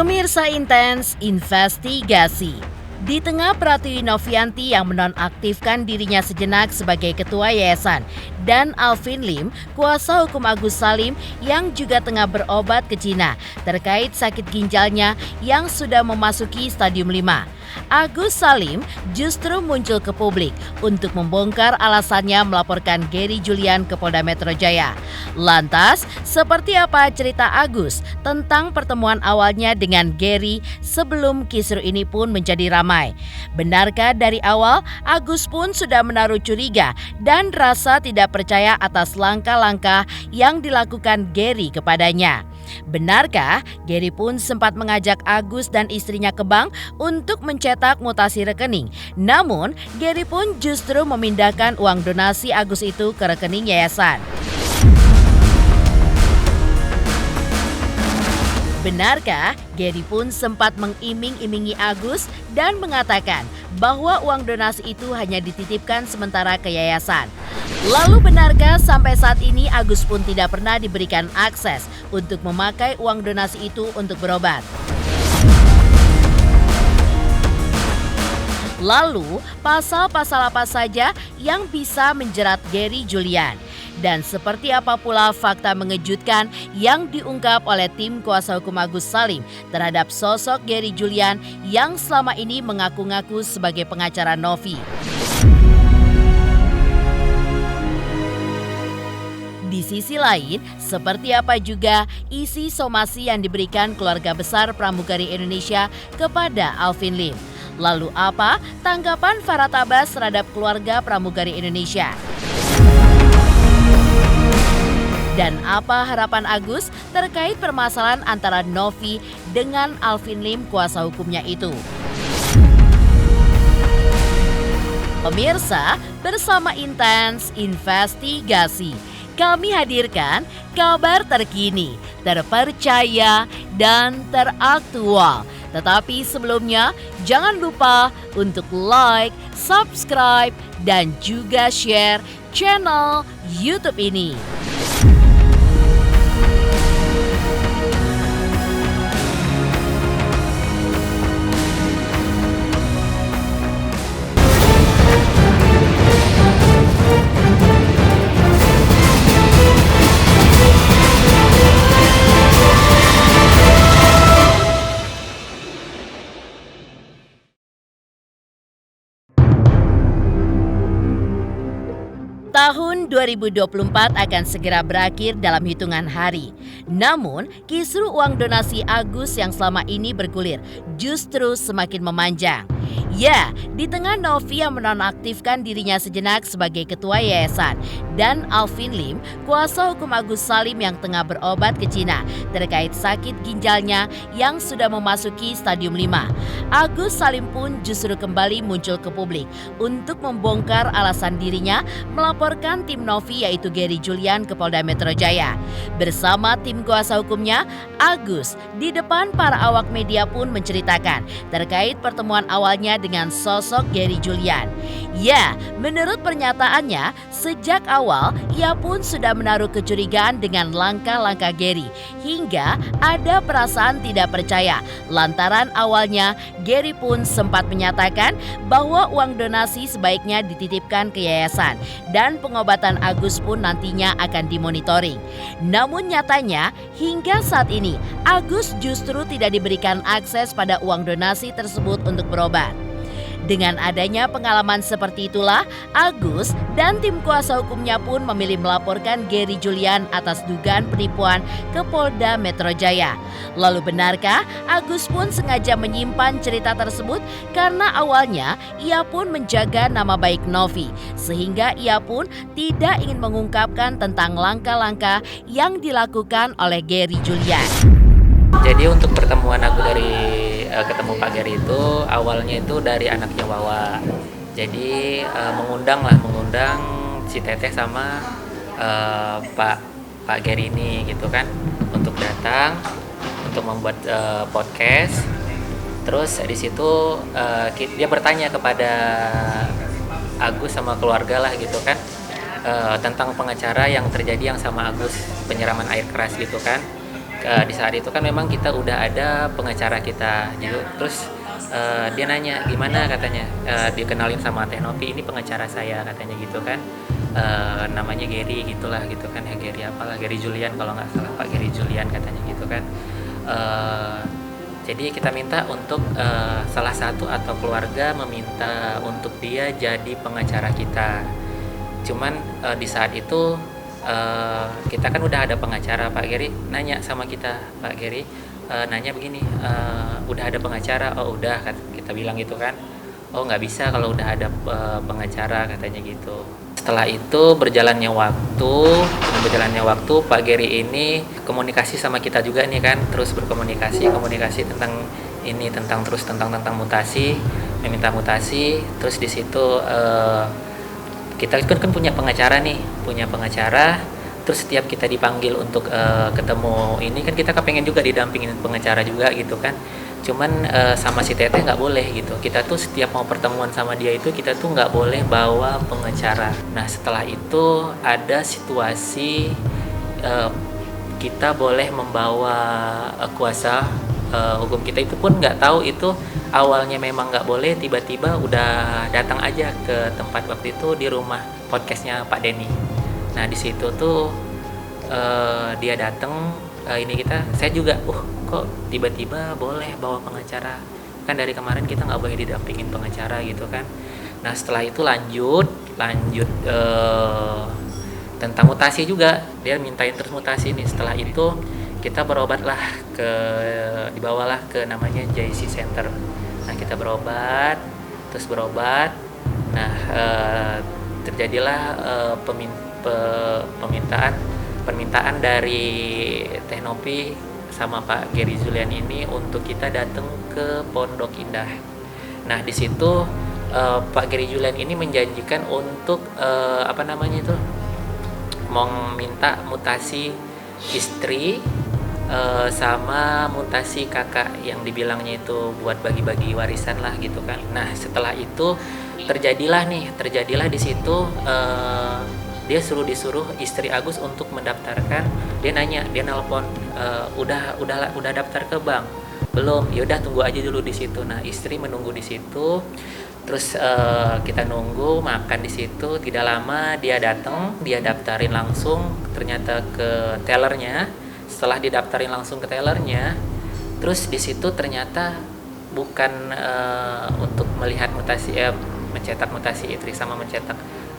Pemirsa Intens Investigasi. Di tengah Pratiwi Novianti yang menonaktifkan dirinya sejenak sebagai ketua yayasan dan Alvin Lim, kuasa hukum Agus Salim yang juga tengah berobat ke Cina terkait sakit ginjalnya yang sudah memasuki stadium 5. Agus Salim justru muncul ke publik untuk membongkar alasannya melaporkan Gary Julian ke Polda Metro Jaya. Lantas, seperti apa cerita Agus tentang pertemuan awalnya dengan Gary sebelum kisru ini pun menjadi ramai? Benarkah dari awal Agus pun sudah menaruh curiga dan rasa tidak percaya atas langkah-langkah yang dilakukan Gary kepadanya? Benarkah Gary pun sempat mengajak Agus dan istrinya ke bank untuk mencetak mutasi rekening? Namun, Gary pun justru memindahkan uang donasi Agus itu ke rekening yayasan. Benarkah Gary pun sempat mengiming-imingi Agus dan mengatakan bahwa uang donasi itu hanya dititipkan sementara ke yayasan? Lalu benarkah sampai saat ini Agus pun tidak pernah diberikan akses untuk memakai uang donasi itu untuk berobat? Lalu, pasal-pasal apa saja yang bisa menjerat Gary Julian? Dan seperti apa pula fakta mengejutkan yang diungkap oleh tim kuasa hukum Agus Salim terhadap sosok Gary Julian yang selama ini mengaku-ngaku sebagai pengacara Novi? Di sisi lain, seperti apa juga isi somasi yang diberikan keluarga besar pramugari Indonesia kepada Alvin Lim? Lalu apa tanggapan Farah Tabas terhadap keluarga pramugari Indonesia? Dan apa harapan Agus terkait permasalahan antara Novi dengan Alvin Lim kuasa hukumnya itu? Pemirsa, bersama Intens Investigasi, kami hadirkan kabar terkini, terpercaya, dan teraktual. Tetapi sebelumnya, jangan lupa untuk like, subscribe, dan juga share channel YouTube ini. Tahun 2024 akan segera berakhir dalam hitungan hari. Namun, kisru uang donasi Agus yang selama ini bergulir justru semakin memanjang. Ya, di tengah Novi yang menonaktifkan dirinya sejenak sebagai ketua yayasan dan Alvin Lim, kuasa hukum Agus Salim yang tengah berobat ke Cina terkait sakit ginjalnya yang sudah memasuki stadium 5. Agus Salim pun justru kembali muncul ke publik untuk membongkar alasan dirinya melaporkan tim Novi yaitu Gary Julian ke Polda Metro Jaya. Bersama tim kuasa hukumnya, Agus di depan para awak media pun menceritakan terkait pertemuan awalnya dengan sosok Gary Julian. Ya, menurut pernyataannya, sejak awal ia pun sudah menaruh kecurigaan dengan langkah-langkah Gary hingga ada perasaan tidak percaya. Lantaran awalnya Gary pun sempat menyatakan bahwa uang donasi sebaiknya dititipkan ke yayasan dan pengobatan Agus pun nantinya akan dimonitoring. Namun nyatanya hingga saat ini Agus justru tidak diberikan akses pada uang donasi tersebut untuk berobat. Dengan adanya pengalaman seperti itulah, Agus dan tim kuasa hukumnya pun memilih melaporkan Gary Julian atas dugaan penipuan ke Polda Metro Jaya. Lalu benarkah Agus pun sengaja menyimpan cerita tersebut karena awalnya ia pun menjaga nama baik Novi, sehingga ia pun tidak ingin mengungkapkan tentang langkah-langkah yang dilakukan oleh Gary Julian. Jadi untuk pertemuan aku dari ketemu Pak Gary itu awalnya itu dari anaknya Wawa. Jadi mengundang si Teteh sama Pak Gary ini gitu kan untuk datang untuk membuat podcast. Terus di situ dia bertanya kepada Agus sama keluarga lah gitu kan tentang pengacara yang terjadi yang sama Agus, penyiraman air keras gitu kan. Di saat itu kan memang kita udah ada pengacara kita gitu. Terus dia nanya gimana, katanya dikenalin sama Teh Novi, ini pengacara saya katanya gitu kan. Namanya Gary gitulah gitu kan ya, Gary apalah, Gary Julian kalau nggak salah, Pak Gary Julian katanya gitu kan. Eh, jadi kita minta untuk salah satu atau keluarga meminta untuk dia jadi pengacara kita. Cuman di saat itu kita kan udah ada pengacara. Pak Gary nanya sama kita, Pak Gary nanya begini, udah ada pengacara? Oh udah, kita bilang gitu kan. Oh nggak bisa kalau udah ada pengacara, katanya gitu. Setelah itu berjalannya waktu Pak Gary ini komunikasi sama kita juga nih kan, terus komunikasi tentang ini, tentang mutasi, meminta mutasi. Terus di situ kita kan punya pengacara. Terus setiap kita dipanggil untuk ketemu ini kan, kita kepengen juga didampingin pengacara juga gitu kan. Cuman sama si Teteh nggak boleh gitu. Kita tuh setiap mau pertemuan sama dia itu, kita tuh nggak boleh bawa pengacara. Nah setelah itu ada situasi kita boleh membawa kuasa hukum kita. Itu pun nggak tahu, itu awalnya memang nggak boleh, tiba-tiba udah datang aja ke tempat waktu itu di rumah podcastnya Pak Denny. Nah di situ tuh dia datang, saya juga kok tiba-tiba boleh bawa pengacara, kan dari kemarin kita nggak boleh didampingin pengacara gitu kan. Nah setelah itu lanjut tentang mutasi juga, dia mintain terus mutasi nih. Setelah itu kita dibawalah ke namanya JC Center. Nah kita berobat. Nah terjadilah permintaan dari Teh Novi sama Pak Gary Julian ini untuk kita datang ke Pondok Indah. Nah di situ Pak Gary Julian ini menjanjikan untuk mau minta mutasi istri sama mutasi kakak, yang dibilangnya itu buat bagi-bagi warisan lah gitu kan. Nah setelah itu terjadilah di situ dia disuruh istri Agus untuk mendaftarkan. Dia nelpon, udah daftar ke bank belum? Ya udah tunggu aja dulu di situ. Nah istri menunggu di situ. Terus kita nunggu makan di situ. Tidak lama dia datang, dia daftarin langsung ternyata ke tellernya. Setelah didaftarin langsung ke tellernya, terus di situ ternyata bukan untuk melihat mutasi, mencetak mutasi istri sama mencetak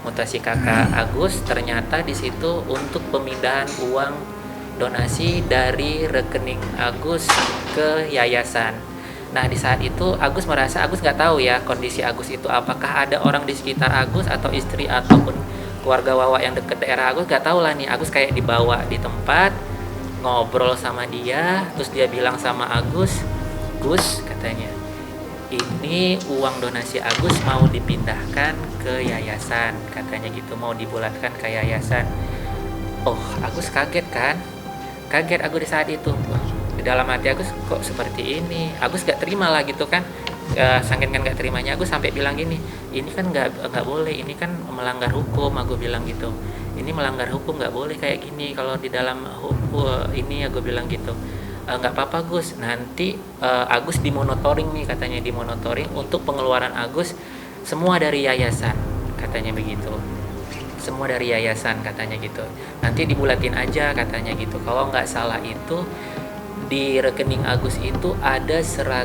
mutasi kakak Agus. Ternyata di situ untuk pemindahan uang donasi dari rekening Agus ke yayasan. Nah di saat itu Agus nggak tahu ya kondisi Agus itu, apakah ada orang di sekitar Agus atau istri ataupun keluarga Wawa yang dekat daerah Agus, nggak tahu lah nih. Agus kayak dibawa di tempat, ngobrol sama dia, terus dia bilang sama Agus, Gus katanya, ini uang donasi Agus mau dipindahkan ke yayasan, katanya gitu, mau dibulatkan ke yayasan. Oh Agus kaget Agus di saat itu. Di dalam hati Agus, kok seperti ini? Agus gak terima lah gitu kan. Saking kan gak terimanya, Agus sampai bilang gini, ini kan gak boleh, ini kan melanggar hukum. Aku bilang gitu, ini melanggar hukum, gak boleh kayak gini kalau di dalam hukum ini. Aku bilang gitu, nggak apa-apa Gus, nanti Agus dimonitoring nih, katanya dimonitoring untuk pengeluaran Agus semua dari yayasan, katanya begitu. Semua dari yayasan katanya gitu, nanti dibulatin aja katanya gitu. Kalau nggak salah itu di rekening Agus itu ada 1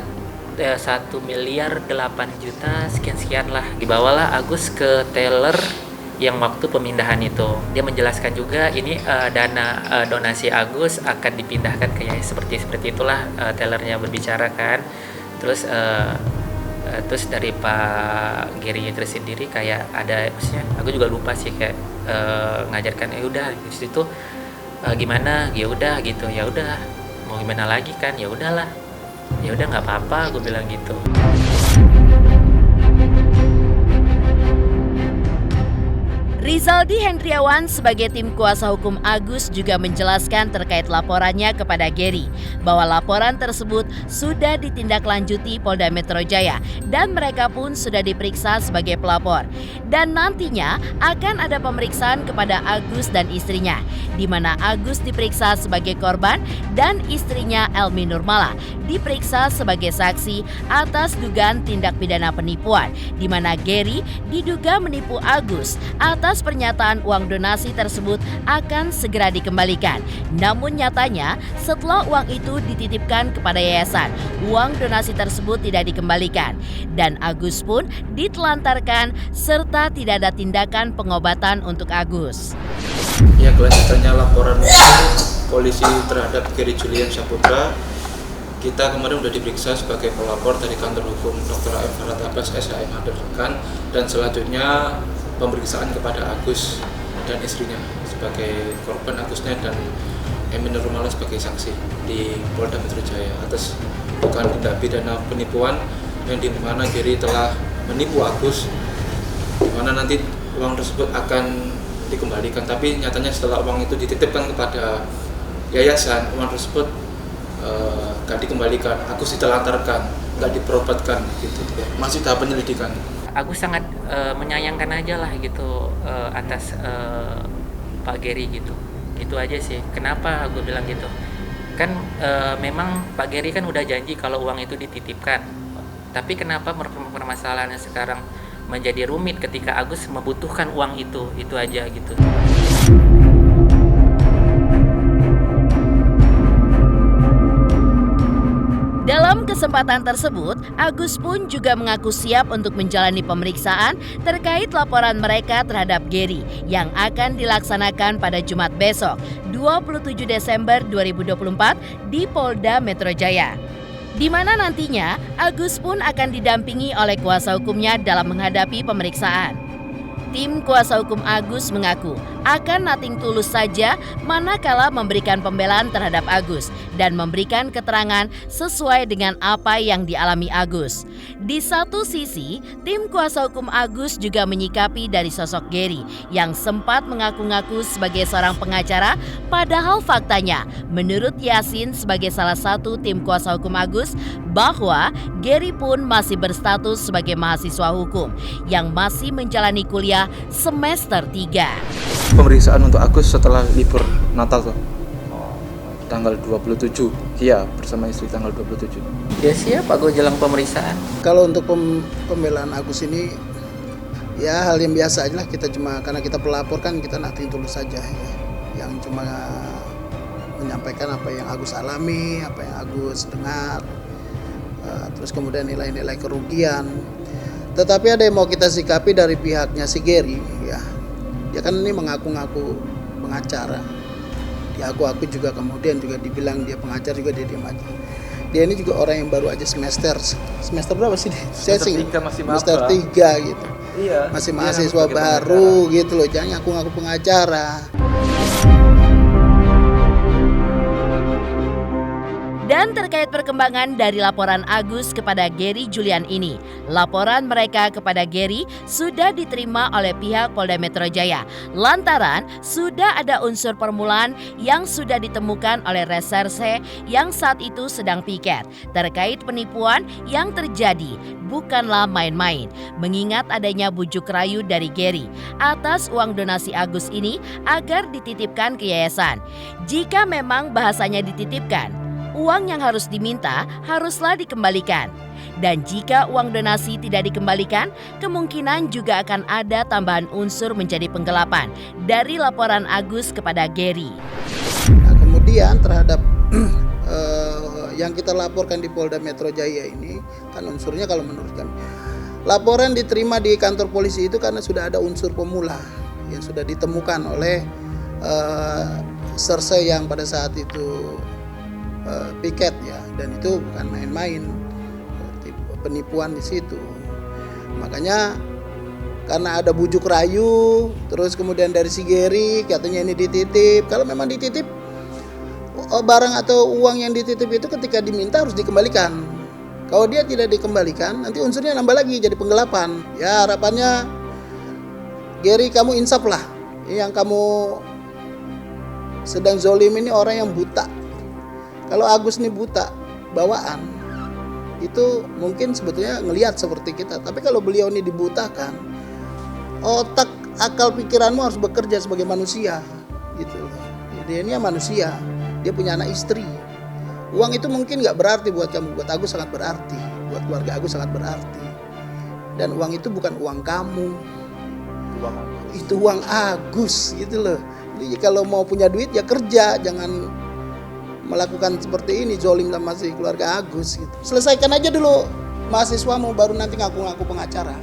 miliar 8 juta sekian lah. Dibawalah Agus ke teller yang waktu pemindahan itu. Dia menjelaskan juga ini dana donasi Agus akan dipindahkan ke yayasan, seperti itulah tellernya berbicara kan. Terus dari Pak Gary itu sendiri kayak ada, maksudnya aku juga lupa sih, kayak ngajarkan ya udah di situ gimana, ya udah gitu, ya udah mau gimana lagi kan, ya udahlah, ya udah nggak apa-apa, aku bilang gitu. Rizaldi Hendriawan sebagai tim kuasa hukum Agus juga menjelaskan terkait laporannya kepada Gary bahwa laporan tersebut sudah ditindaklanjuti Polda Metro Jaya dan mereka pun sudah diperiksa sebagai pelapor. Dan nantinya akan ada pemeriksaan kepada Agus dan istrinya, di mana Agus diperiksa sebagai korban dan istrinya Elmi Nurmala diperiksa sebagai saksi atas dugaan tindak pidana penipuan, di mana Gary diduga menipu Agus atas pernyataan uang donasi tersebut akan segera dikembalikan. Namun nyatanya setelah uang itu dititipkan kepada yayasan, uang donasi tersebut tidak dikembalikan dan Agus pun ditelantarkan serta tidak ada tindakan pengobatan untuk Agus. Ya, kelanjutannya laporan polisi terhadap Gary Julian Saputra. Kita kemarin sudah diperiksa sebagai pelapor dari kantor hukum Dr. A.M. Farhat Abbas SHM Hadirkan, dan selanjutnya pemeriksaan kepada Agus dan istrinya sebagai korban, Agusnya, dan Elmi Nurmala sebagai saksi di Polda Metro Jaya atas dugaan tindak pidana penipuan yang di mana Gary telah menipu Agus, di mana nanti uang tersebut akan dikembalikan, tapi nyatanya setelah uang itu dititipkan kepada yayasan, uang tersebut gak dikembalikan, Agus ditelantarkan, gak diperobatkan gitu. Masih tahap penyelidikan. Agus sangat menyayangkan aja lah gitu atas Pak Gary gitu. Itu aja sih. Kenapa gue bilang gitu? Kan memang Pak Gary kan udah janji kalau uang itu dititipkan. Tapi kenapa permasalahannya sekarang menjadi rumit ketika Agus membutuhkan uang itu? Itu aja gitu. Dalam kesempatan tersebut, Agus pun juga mengaku siap untuk menjalani pemeriksaan terkait laporan mereka terhadap Gary yang akan dilaksanakan pada Jumat besok, 27 Desember 2024 di Polda Metro Jaya. Di mana nantinya Agus pun akan didampingi oleh kuasa hukumnya dalam menghadapi pemeriksaan. Tim kuasa hukum Agus mengaku akan nating tulus saja manakala memberikan pembelaan terhadap Agus dan memberikan keterangan sesuai dengan apa yang dialami Agus. Di satu sisi, tim kuasa hukum Agus juga menyikapi dari sosok Gary yang sempat mengaku-ngaku sebagai seorang pengacara, padahal faktanya menurut Yasin sebagai salah satu tim kuasa hukum Agus bahwa Gary pun masih berstatus sebagai mahasiswa hukum yang masih menjalani kuliah semester 3. Pemeriksaan untuk Agus setelah libur Natal tuh. Tanggal 27. Iya, bersama istri tanggal 27. Ya siap Agus jelang pemeriksaan. Kalau untuk pembelaan Agus ini ya hal yang biasa aja lah, kita cuma karena kita pelapor kan kita nating tulus saja ya. Yang cuma menyampaikan apa yang Agus alami, apa yang Agus dengar. Terus kemudian nilai-nilai kerugian. Tetapi ada yang mau kita sikapi dari pihaknya si Gary ya. Dia kan ini mengaku-ngaku pengacara. Aku juga kemudian juga dibilang dia pengacara, juga dia diam aja. Dia ini juga orang yang baru aja semester berapa sih? Semester 3 masih semester 3 gitu. Iya. Masih mahasiswa baru gitu loh. Jangan ngaku-ngaku pengacara. Dan terkait perkembangan dari laporan Agus kepada Gary Julian ini, laporan mereka kepada Gary sudah diterima oleh pihak Polda Metro Jaya lantaran sudah ada unsur permulaan yang sudah ditemukan oleh reserse yang saat itu sedang piket terkait penipuan yang terjadi bukanlah main-main, mengingat adanya bujuk rayu dari Gary atas uang donasi Agus ini agar dititipkan ke yayasan. Jika memang bahasanya dititipkan, uang yang harus diminta haruslah dikembalikan. Dan jika uang donasi tidak dikembalikan, kemungkinan juga akan ada tambahan unsur menjadi penggelapan dari laporan Agus kepada Gary. Nah, kemudian terhadap yang kita laporkan di Polda Metro Jaya ini, kan unsurnya kalau menurut kami, laporan diterima di kantor polisi itu karena sudah ada unsur pemula yang sudah ditemukan oleh serse yang pada saat itu piket ya, dan itu bukan main-main, penipuan di situ. Makanya karena ada bujuk rayu, terus kemudian dari si Gary katanya ini dititip. Kalau memang dititip, barang atau uang yang dititip itu ketika diminta harus dikembalikan. Kalau dia tidak dikembalikan, nanti unsurnya nambah lagi jadi penggelapan. Ya harapannya Gary, kamu insaf lah. Yang kamu sedang zolim ini orang yang buta. Kalau Agus ini buta bawaan, itu mungkin sebetulnya ngelihat seperti kita. Tapi kalau beliau ini dibutakan, otak, akal pikiranmu harus bekerja sebagai manusia, gitu. Dia ini manusia, dia punya anak istri. Uang itu mungkin nggak berarti buat kamu, buat Agus sangat berarti, buat keluarga Agus sangat berarti. Dan uang itu bukan uang kamu, itu uang Agus, gitu loh. Jadi kalau mau punya duit ya kerja, jangan melakukan seperti ini, zolim sama si keluarga Agus gitu. Selesaikan aja dulu mahasiswamu, baru nanti ngaku-ngaku pengacara.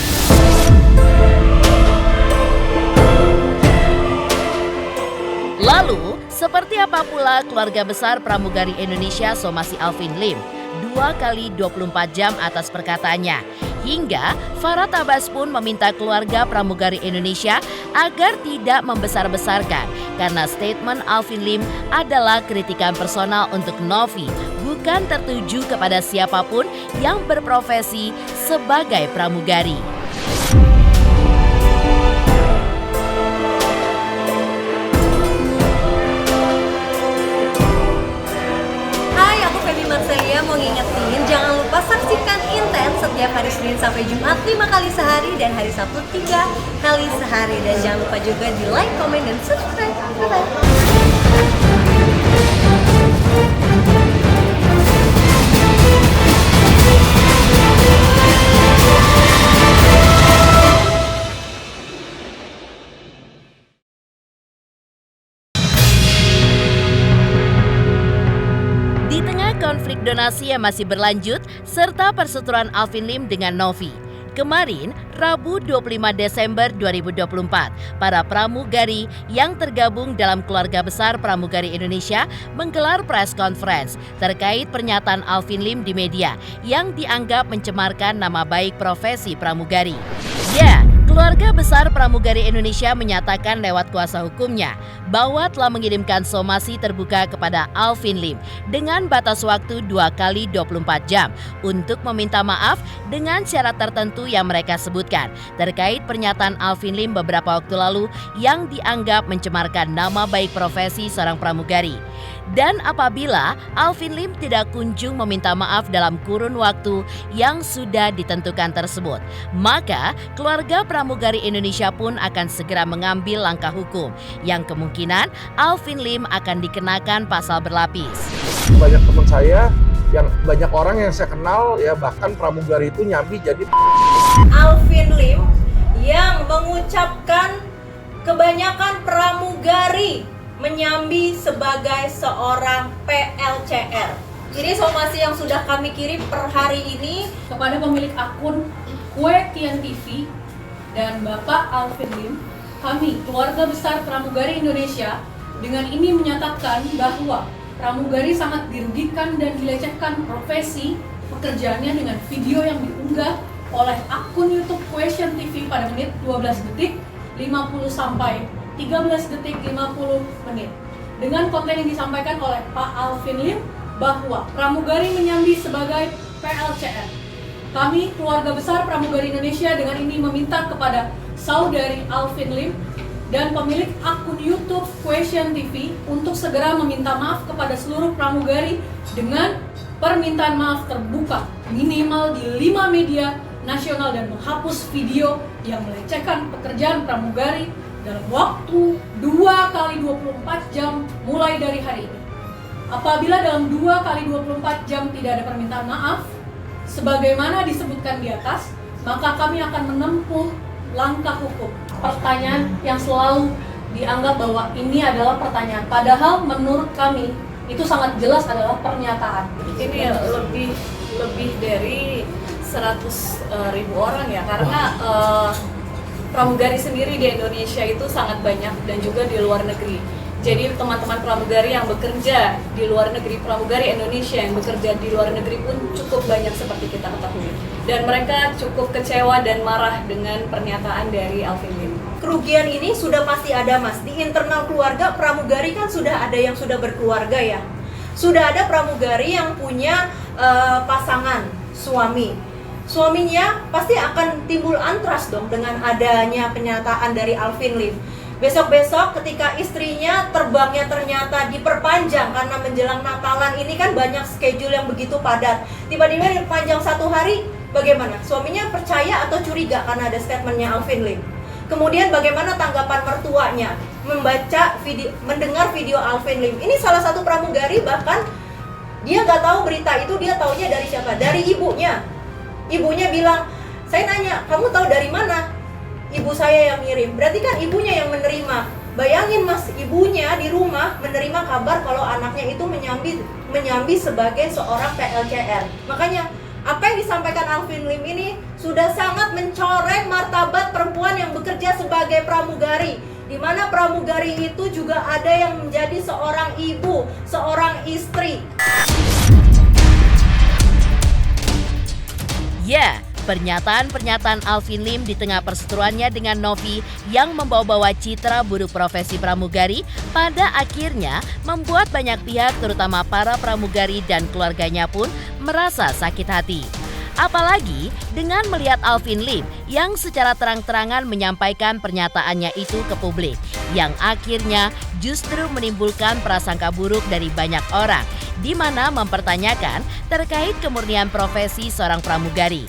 Lalu, seperti apa pula keluarga besar pramugari Indonesia Somasi Alvin Lim? 2 kali 24 jam atas perkataannya. Hingga Farhat Abbas pun meminta keluarga pramugari Indonesia agar tidak membesar-besarkan karena statement Alvin Lim adalah kritikan personal untuk Novi, bukan tertuju kepada siapapun yang berprofesi sebagai pramugari. Marcelia mau ngingetin, jangan lupa saksikan Intens setiap hari Senin sampai Jumat 5 kali sehari dan hari Sabtu 3 kali sehari. Dan jangan lupa juga di like, komen, dan subscribe. Bye-bye. Konflik donasi yang masih berlanjut serta perseteruan Alvin Lim dengan Novi. Kemarin, Rabu 25 Desember 2024, para pramugari yang tergabung dalam keluarga besar pramugari Indonesia menggelar press conference terkait pernyataan Alvin Lim di media yang dianggap mencemarkan nama baik profesi pramugari. Ya, keluarga besar pramugari Indonesia menyatakan lewat kuasa hukumnya bahwa telah mengirimkan somasi terbuka kepada Alvin Lim dengan batas waktu 2 kali 24 jam untuk meminta maaf dengan syarat tertentu yang mereka sebutkan terkait pernyataan Alvin Lim beberapa waktu lalu yang dianggap mencemarkan nama baik profesi seorang pramugari. Dan apabila Alvin Lim tidak kunjung meminta maaf dalam kurun waktu yang sudah ditentukan tersebut, maka keluarga pramugari Indonesia pun akan segera mengambil langkah hukum yang kemungkinan Alvin Lim akan dikenakan pasal berlapis. Banyak teman saya, yang banyak orang yang saya kenal ya, bahkan pramugari itu nyambi jadi Alvin Lim yang mengucapkan kebanyakan pramugari menyambi sebagai seorang PLCR. Ini somasi yang sudah kami kirim per hari ini kepada pemilik akun Kue Tian TV dan Bapak Alvin Lim. Kami, keluarga besar pramugari Indonesia, dengan ini menyatakan bahwa pramugari sangat dirugikan dan dilecehkan profesi pekerjaannya dengan video yang diunggah oleh akun YouTube Question TV pada menit 12 detik 50 sampai 13 detik 50 menit. Dengan konten yang disampaikan oleh Pak Alvin Lim bahwa pramugari menyambi sebagai PLCR. Kami, keluarga besar pramugari Indonesia, dengan ini meminta kepada saudari Alvin Lim dan pemilik akun YouTube Question TV untuk segera meminta maaf kepada seluruh pramugari dengan permintaan maaf terbuka minimal di 5 media nasional dan menghapus video yang melecehkan pekerjaan pramugari dalam waktu 2 kali 24 jam mulai dari hari ini. Apabila dalam 2 kali 24 jam tidak ada permintaan maaf, sebagaimana disebutkan di atas, maka kami akan menempuh langkah hukum. Pertanyaan yang selalu dianggap bahwa ini adalah pertanyaan, padahal menurut kami itu sangat jelas adalah pernyataan. Ini lebih dari 100.000 orang ya, karena pramugari sendiri di Indonesia itu sangat banyak dan juga di luar negeri. Jadi teman-teman pramugari yang bekerja di luar negeri, pramugari Indonesia yang bekerja di luar negeri pun cukup banyak seperti kita ketahui. Dan mereka cukup kecewa dan marah dengan pernyataan dari Alvin Lim. Kerugian ini sudah pasti ada, Mas. Di internal keluarga pramugari kan sudah ada yang sudah berkeluarga ya. Sudah ada pramugari yang punya pasangan, suami. suaminya pasti akan timbul antras dong dengan adanya kenyataan dari Alvin Lim. Besok-besok ketika istrinya terbangnya ternyata diperpanjang karena menjelang Natalan ini kan banyak schedule yang begitu padat. Tiba-tiba diperpanjang 1 hari, bagaimana? Suaminya percaya atau curiga karena ada statementnya Alvin Lim? Kemudian bagaimana tanggapan mertuanya mendengar video Alvin Lim? Ini salah satu pramugari bahkan dia nggak tahu berita itu, dia taunya dari siapa? Dari ibunya. Ibunya bilang, saya nanya, kamu tahu dari mana? Ibu saya yang ngirim. Berarti kan ibunya yang menerima. Bayangin mas, ibunya di rumah menerima kabar kalau anaknya itu menyambi sebagai seorang PLCR. Makanya apa yang disampaikan Alvin Lim ini sudah sangat mencoreng martabat perempuan yang bekerja sebagai pramugari, di mana pramugari itu juga ada yang menjadi seorang ibu, seorang istri. Ya, pernyataan-pernyataan Alvin Lim di tengah perseteruannya dengan Novi yang membawa-bawa citra buruk profesi pramugari pada akhirnya membuat banyak pihak terutama para pramugari dan keluarganya pun merasa sakit hati. Apalagi dengan melihat Alvin Lim yang secara terang-terangan menyampaikan pernyataannya itu ke publik, yang akhirnya justru menimbulkan prasangka buruk dari banyak orang, di mana mempertanyakan terkait kemurnian profesi seorang pramugari.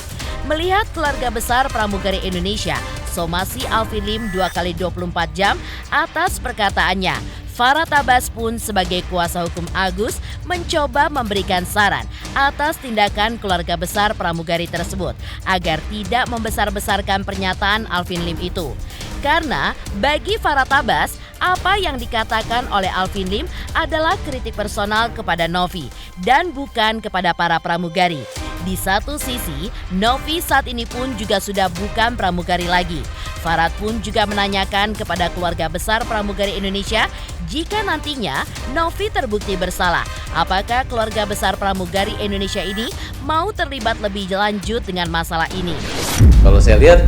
Melihat keluarga besar pramugari Indonesia, somasi Alvin Lim 2x24 jam atas perkataannya. Farah Tabas pun sebagai kuasa hukum Agus mencoba memberikan saran atas tindakan keluarga besar pramugari tersebut agar tidak membesar-besarkan pernyataan Alvin Lim itu. Karena bagi Farah Tabas, apa yang dikatakan oleh Alvin Lim adalah kritik personal kepada Novi dan bukan kepada para pramugari. Di satu sisi, Novi saat ini pun juga sudah bukan pramugari lagi. Farad pun juga menanyakan kepada keluarga besar pramugari Indonesia, jika nantinya Novi terbukti bersalah, apakah keluarga besar pramugari Indonesia ini mau terlibat lebih lanjut dengan masalah ini? Kalau saya lihat,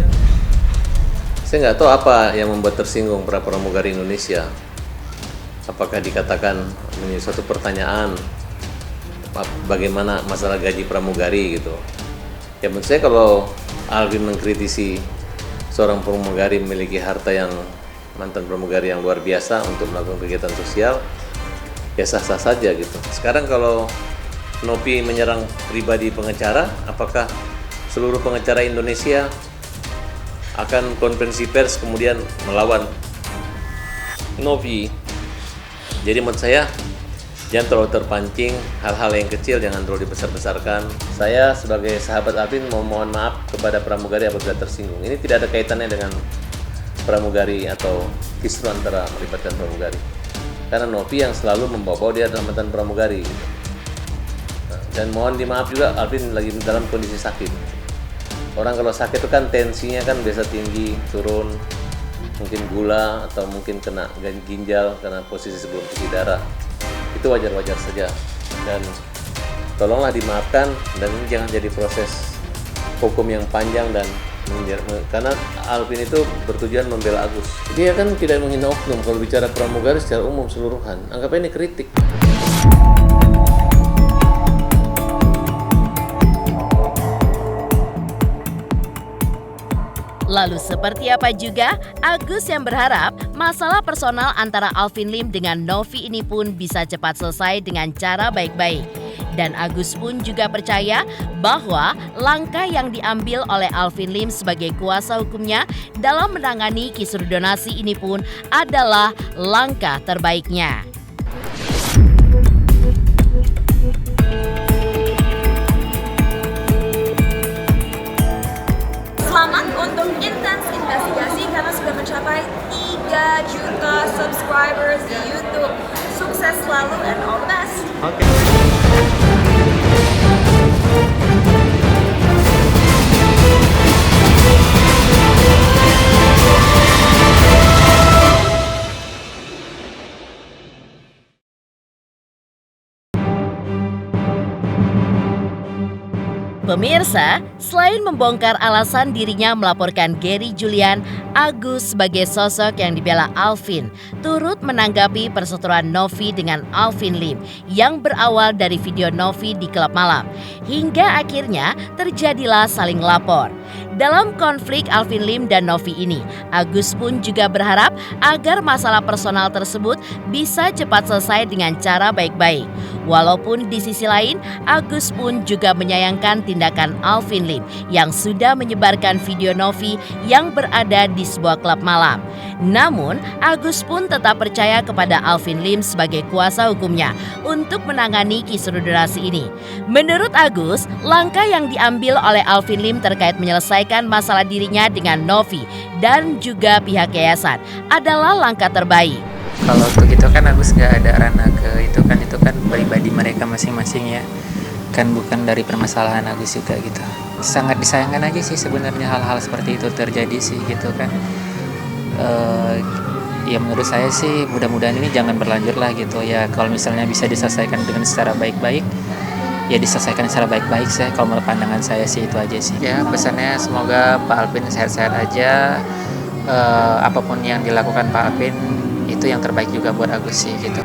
saya nggak tahu apa yang membuat tersinggung para pramugari Indonesia. Apakah dikatakan menjadi suatu pertanyaan bagaimana masalah gaji pramugari gitu. Ya menurut saya kalau Alvin mengkritisi seorang pramugari memiliki harta yang mantan pramugari yang luar biasa untuk melakukan kegiatan sosial, ya sah-sah saja gitu. Sekarang kalau Novi menyerang pribadi pengacara, apakah seluruh pengacara Indonesia akan konferensi pers kemudian melawan Novi? Jadi menurut saya jangan terlalu terpancing, hal-hal yang kecil jangan terlalu dibesar-besarkan. Saya sebagai sahabat Alvin mohon maaf kepada pramugari apabila tersinggung. Ini tidak ada kaitannya dengan pramugari atau kisru antara melibatkan pramugari. Karena Novi yang selalu membawa dia adalah mantan pramugari. Dan mohon dimaaf juga, Alvin lagi dalam kondisi sakit. Orang kalau sakit itu kan tensinya kan biasa tinggi, turun, mungkin gula atau mungkin kena ginjal karena posisi sebelum cuci darah. Itu wajar-wajar saja, dan tolonglah dimaafkan, dan ini jangan jadi proses hukum yang panjang dan karena Alvin itu bertujuan membela Agus. Dia kan tidak menghina oknum. Kalau bicara pramugari secara umum seluruhan, anggap ini kritik. Lalu seperti apa juga Agus yang berharap masalah personal antara Alvin Lim dengan Novi ini pun bisa cepat selesai dengan cara baik-baik. Dan Agus pun juga percaya bahwa langkah yang diambil oleh Alvin Lim sebagai kuasa hukumnya dalam menangani kisru donasi ini pun adalah langkah terbaiknya. Selamat untuk Intens Investigasi karena sudah mencapai 3 juta subscribers di YouTube. Sukses selalu and all the best. Pemirsa, selain membongkar alasan dirinya melaporkan Gary Julian, Agus sebagai sosok yang dibela Alvin turut menanggapi perseteruan Novi dengan Alvin Lim yang berawal dari video Novi di klub malam. Hingga akhirnya terjadilah saling lapor. Dalam konflik Alvin Lim dan Novi ini, Agus pun juga berharap agar masalah personal tersebut bisa cepat selesai dengan cara baik-baik. Walaupun di sisi lain, Agus pun juga menyayangkan tindakan Alvin Lim yang sudah menyebarkan video Novi yang berada di sebuah klub malam. Namun, Agus pun tetap percaya kepada Alvin Lim sebagai kuasa hukumnya untuk menangani kisru donasi ini. Menurut Agus, langkah yang diambil oleh Alvin Lim terkait menyelesaikan masalah dirinya dengan Novi dan juga pihak yayasan adalah langkah terbaik. Kalau untuk itu kan Agus nggak ada ranah ke itu kan pribadi mereka masing-masing ya, kan bukan dari permasalahan Agus juga gitu. Sangat disayangkan aja sih sebenarnya hal-hal seperti itu terjadi sih gitu kan. Ya menurut saya sih mudah-mudahan ini jangan berlanjut lah gitu ya. Kalau misalnya bisa diselesaikan dengan secara baik-baik, ya diselesaikan secara baik-baik sih. Kalau menurut pandangan saya sih itu aja sih. Ya pesannya semoga Pak Alvin sehat-sehat aja. Apapun yang dilakukan Pak Alvin itu yang terbaik juga buat Agus sih gitu.